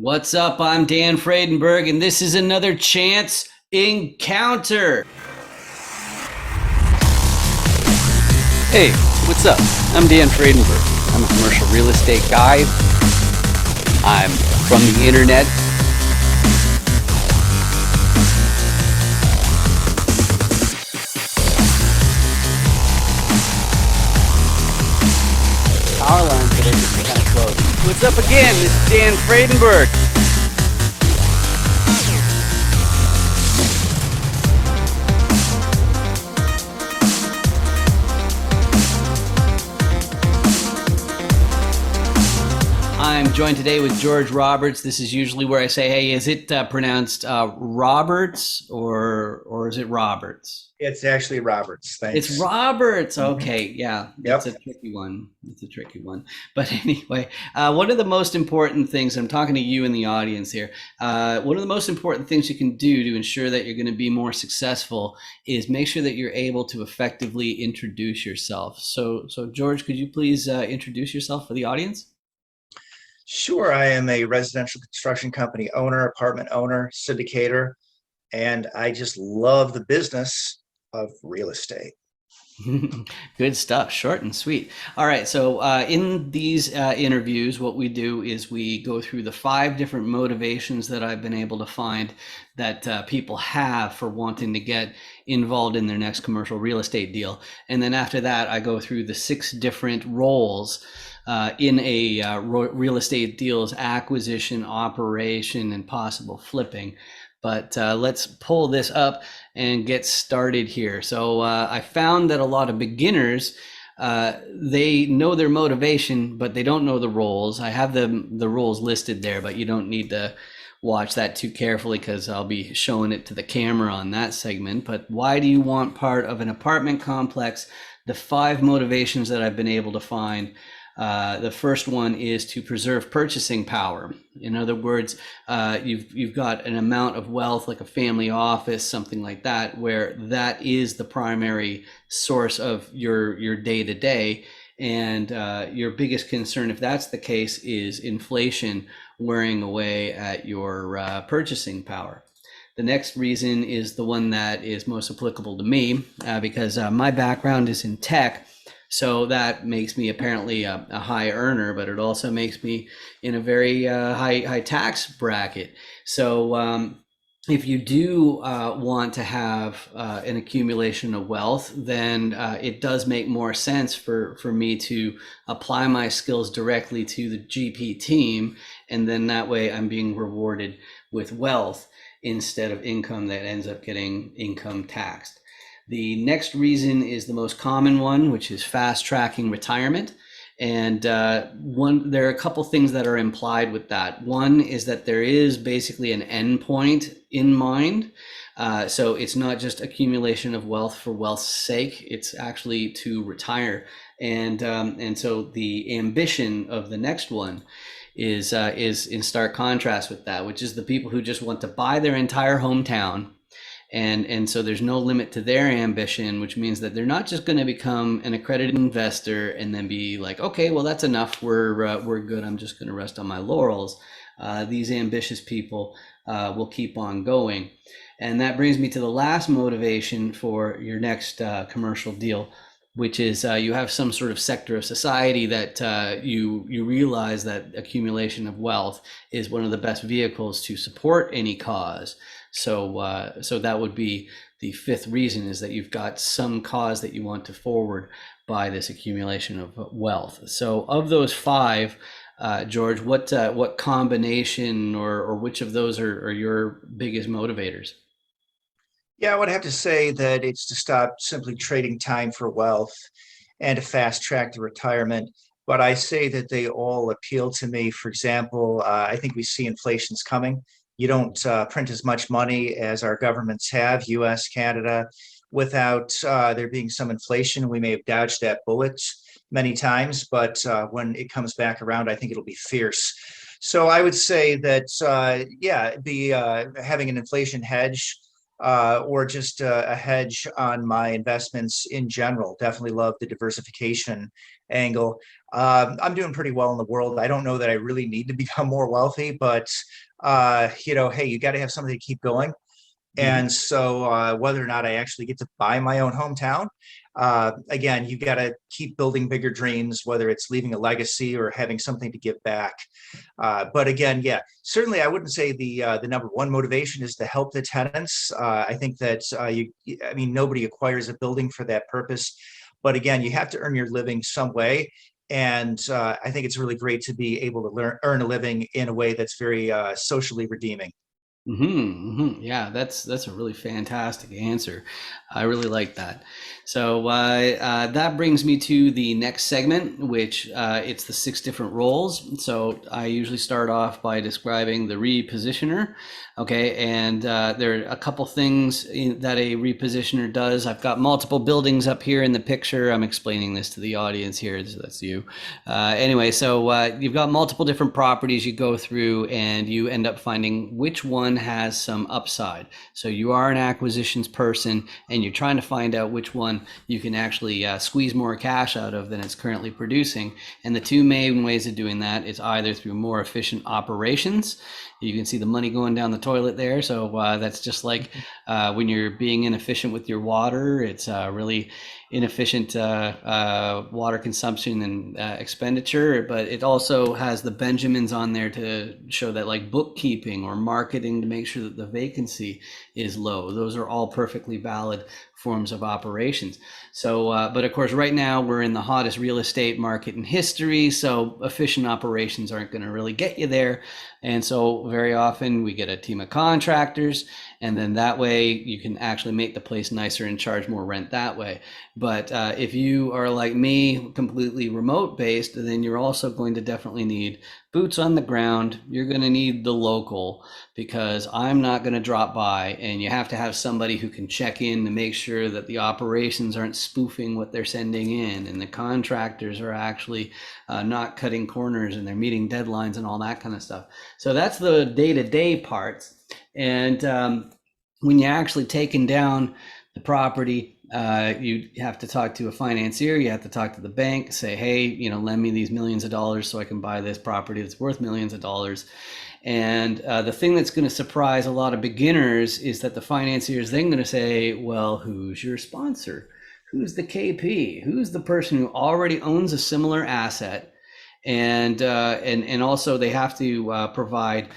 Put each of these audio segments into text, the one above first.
What's up? I'm Dan Fredenberg, and this is another Chance Encounter. Hey, what's up? I'm Dan Fredenberg. I'm a commercial real estate guy. I'm from the internet. Power lines that are just kind of close. What's up again? This is Dan Fredenberg. I'm joined today with George Roberts. This is usually where I say, "Hey, is it pronounced Roberts or is it Roberts?" It's actually Roberts. It's Thanks. Roberts. Mhm. Okay, yeah, it's Yep. a tricky one. It's a tricky one. But anyway, one of the most important things, I'm talking to you in the audience here, one of the most important things you can do to ensure that you're going to be more successful is make sure that you're able to effectively introduce yourself. So George, could you please introduce yourself for the audience? Sure. I am a residential construction company owner, apartment owner, syndicator, and I just love the business of real estate. Good stuff, short and sweet. All right, so in these interviews, what we do is we go through the five different motivations that I've been able to find that people have for wanting to get involved in their next commercial real estate deal. And then after that, I go through the six different roles in a real estate deal's acquisition, operation, and possible flipping. But let's pull this up and get started here. So I found that a lot of beginners, they know their motivation, but they don't know the roles. I have the roles listed there, but you don't need to watch that too carefully because I'll be showing it to the camera on that segment. But why do you want part of an apartment complex? The five motivations that I've been able to find. The first one is to preserve purchasing power. In other words, you've got an amount of wealth like a family office, something like that, where that is the primary source of your day to day. And your biggest concern, if that's the case, is inflation wearing away at your purchasing power. The next reason is the one that is most applicable to me because my background is in tech. So that makes me apparently a high earner, but it also makes me in a very high tax bracket. So if you do want to have an accumulation of wealth, then it does make more sense for me to apply my skills directly to the GP team, and then that way I'm being rewarded with wealth instead of income that ends up getting income taxed. The next reason is the most common one, which is fast tracking retirement. And there are a couple things that are implied with that. One is that there is basically an endpoint in mind. So it's not just accumulation of wealth for wealth's sake. It's actually to retire. And so the ambition of the next one is in stark contrast with that, which is the people who just want to buy their entire hometown, and so there's no limit to their ambition, which means that they're not just going to become an accredited investor and then be like, okay, well, that's enough, we're good, I'm just going to rest on my laurels. These ambitious people will keep on going. And that brings me to the last motivation for your next commercial deal, which is you have some sort of sector of society that you realize that accumulation of wealth is one of the best vehicles to support any cause. So that would be the fifth reason, is that you've got some cause that you want to forward by this accumulation of wealth. So of those five, George, what combination or which of those are your biggest motivators? Yeah, I would have to say that it's to stop simply trading time for wealth and to fast track to retirement. But I say that they all appeal to me. For example, I think we see inflation's coming. You don't print as much money as our governments have, US, Canada, without there being some inflation. We may have dodged that bullet many times, but when it comes back around, I think it'll be fierce. So I would say that, yeah, having an inflation hedge or just a hedge on my investments in general. Definitely love the diversification angle. I'm doing pretty well in the world. I don't know that I really need to become more wealthy, but hey, you got to have something to keep going. Mhm. And so, whether or not I actually get to buy my own hometown, again, you got to keep building bigger dreams, whether it's leaving a legacy or having something to give back. But again, yeah, certainly I wouldn't say the number one motivation is to help the tenants. I think that I mean, nobody acquires a building for that purpose. But again, you have to earn your living some way. And I think it's really great to be able to earn a living in a way that's very socially redeeming. Yeah, that's a really fantastic answer. I really like that. So that brings me to the next segment, which it's the six different roles. So I usually start off by describing the repositioner. Okay, and there are a couple things that a repositioner does. I've got multiple buildings up here in the picture. I'm explaining this to the audience here. So that's you. Anyway, so you've got multiple different properties you go through, and you end up finding which one has some upside. So you are an acquisitions person, and you're trying to find out which one you can actually squeeze more cash out of than it's currently producing. And the two main ways of doing that is either through more efficient operations. You can see the money going down the toilet there. So that's just like when you're being inefficient with your water. It's really inefficient water consumption and expenditure, but it also has the Benjamins on there to show that, like bookkeeping or marketing to make sure that the vacancy is low. Those are all perfectly valid forms of operations. So, but of course, right now we're in the hottest real estate market in history. So efficient operations aren't going to really get you there. And so very often we get a team of contractors, and then that way you can actually make the place nicer and charge more rent that way. But if you are like me, completely remote based, then you're also going to definitely need boots on the ground. You're going to need the local, because I'm not going to drop by, and you have to have somebody who can check in to make sure that the operations aren't spoofing what they're sending in, and the contractors are actually not cutting corners, and they're meeting deadlines and all that kind of stuff. So that's the day-to-day parts. And when you're actually taking down the property, you have to talk to a financier. You have to talk to the bank, say, hey, lend me these millions of dollars so I can buy this property that's worth millions of dollars. And the thing that's going to surprise a lot of beginners is that the financier is then going to say, well, who's your sponsor? Who's the KP? Who's the person who already owns a similar asset? And also they have to provide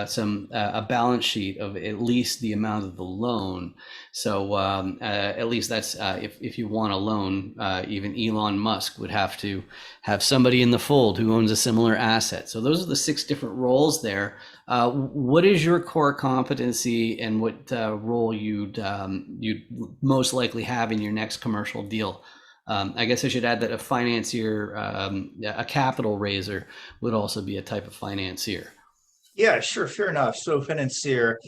some a balance sheet of at least the amount of the loan. So at least that's if you want a loan, even Elon Musk would have to have somebody in the fold who owns a similar asset. So those are the six different roles there. What is your core competency, and what role you'd most likely have in your next commercial deal? I guess I should add that a financier, a capital raiser, would also be a type of financier. Yeah, sure, fair enough. So financier,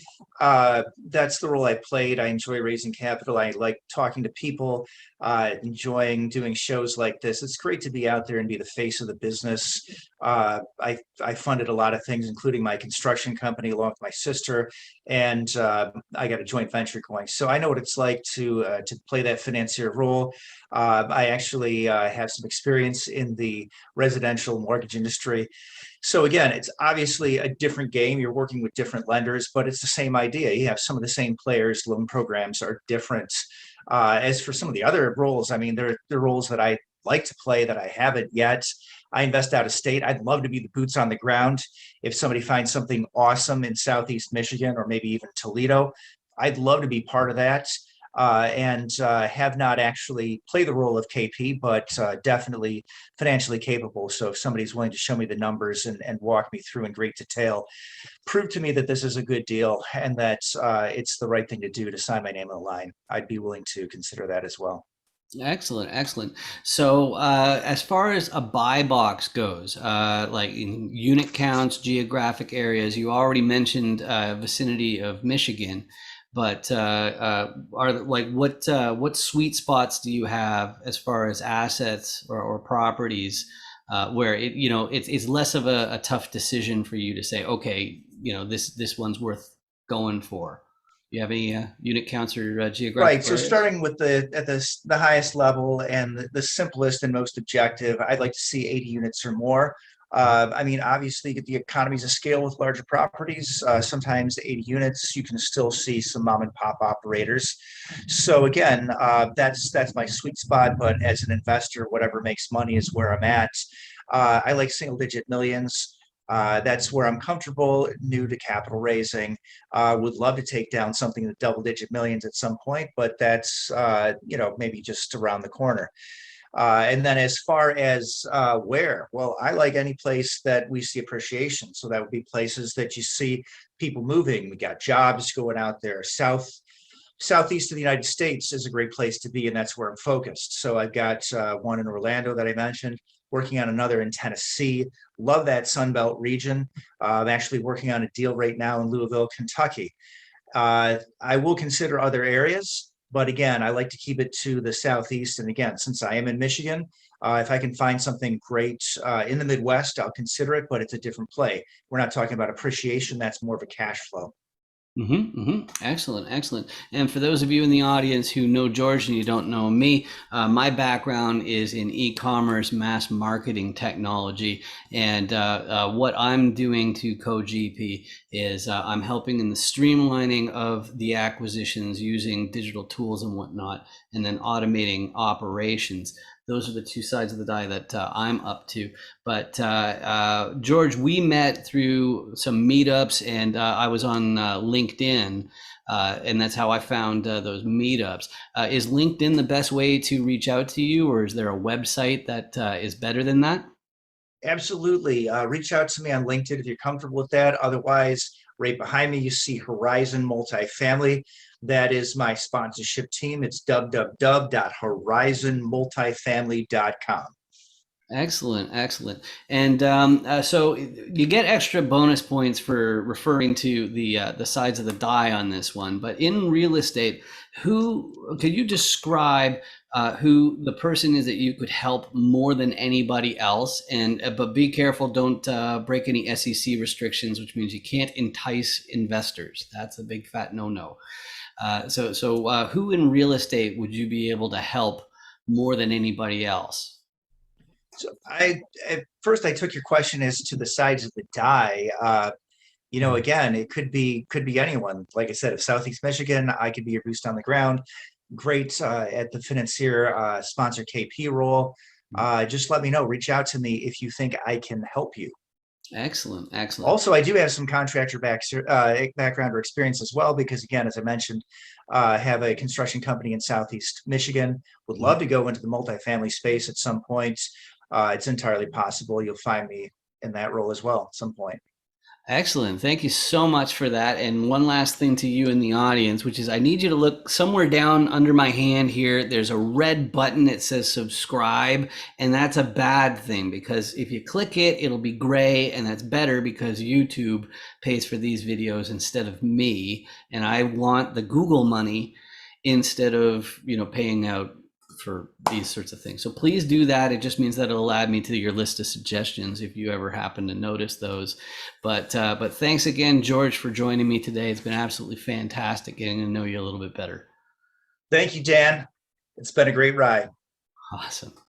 that's the role I played. I enjoy raising capital. I like talking to people, enjoying doing shows like this. It's great to be out there and be the face of the business. I funded a lot of things, including my construction company, along with my sister, and I got a joint venture going. So I know what it's like to play that financier role. I actually have some experience in the residential mortgage industry. So again, it's obviously a different game. You're working with different lenders, but it's the same idea. You have some of the same players. Loan programs are different. As for some of the other roles, I mean, they're roles that I like to play that I haven't yet. I invest out of state. I'd love to be the boots on the ground. If somebody finds something awesome in Southeast Michigan or maybe even Toledo, I'd love to be part of that. And have not actually played the role of KP, but definitely financially capable. So if somebody's willing to show me the numbers and walk me through in great detail, prove to me that this is a good deal and that it's the right thing to do to sign my name on the line, I'd be willing to consider that as well. Excellent, excellent. So, as far as a buy box goes, like in unit counts, geographic areas, you already mentioned vicinity of Michigan, but are like what sweet spots do you have as far as assets or properties where it's less of a tough decision for you to say, okay, this one's worth going for. you have any unit counts or Right. geographical So areas? starting with the highest level and the simplest and most objective, I'd like to see 80 units or more. I mean, obviously, get the economies of scale with larger properties. Sometimes 80 units, you can still see some mom and pop operators. So again, that's my sweet spot. But as an investor, whatever makes money is where I'm at. I like single digit millions. That's where I'm comfortable, new to capital raising. Would love to take down something in the double digit millions at some point, but that's, maybe just around the corner. And then as far as where, well, I like any place that we see appreciation. So that would be places that you see people moving. We got jobs going out there. Southeast of the United States is a great place to be, and that's where I'm focused. So I've got one in Orlando that I mentioned, working on another in Tennessee. Love that Sunbelt region. I'm actually working on a deal right now in Louisville, Kentucky. I will consider other areas, but again, I like to keep it to the Southeast. And again, since I am in Michigan, if I can find something great in the Midwest, I'll consider it, but it's a different play. We're not talking about appreciation, that's more of a cash flow. Excellent, excellent. And for those of you in the audience who know George and you don't know me, my background is in e-commerce, mass marketing technology, and what I'm doing to CoGP is I'm helping in the streamlining of the acquisitions using digital tools and whatnot, and then automating operations. Those are the two sides of the die that I'm up to. But George, we met through some meetups, and I was on LinkedIn, and that's how I found those meetups. Is LinkedIn the best way to reach out to you, or is there a website that is better than that? Absolutely. Reach out to me on LinkedIn if you're comfortable with that. Otherwise, right behind me, you see Horizon Multifamily. That is my sponsorship team. It's www.horizonmultifamily.com. Excellent, excellent. And so you get extra bonus points for referring to the sides of the die on this one. But in real estate, who could you describe who the person is that you could help more than anybody else? And but be careful, don't break any SEC restrictions, which means you can't entice investors. That's a big fat no-no. So who in real estate would you be able to help more than anybody else? So I at first I took your question as to the sides of the die. Again, it could be anyone. Like I said, if Southeast Michigan, I could be your boost on the ground. Great at the financier sponsor KP role. Just let me know. Reach out to me if you think I can help you. Excellent, excellent. Also, I do have some contractor background or experience as well, because again, as I mentioned, I have a construction company in Southeast Michigan. Would love to go into the multifamily space at some point. It's entirely possible you'll find me in that role as well at some point. Excellent. Thank you so much for that. And one last thing to you in the audience, which is I need you to look somewhere down under my hand here. There's a red button that says subscribe, and that's a bad thing because if you click it, it'll be gray, and that's better because YouTube pays for these videos instead of me, and I want the Google money instead of, paying out for these sorts of things. So please do that. It just means that it'll add me to your list of suggestions if you ever happen to notice those. But thanks again, George, for joining me today. It's been absolutely fantastic getting to know you a little bit better. Thank you, Dan. It's been a great ride. Awesome.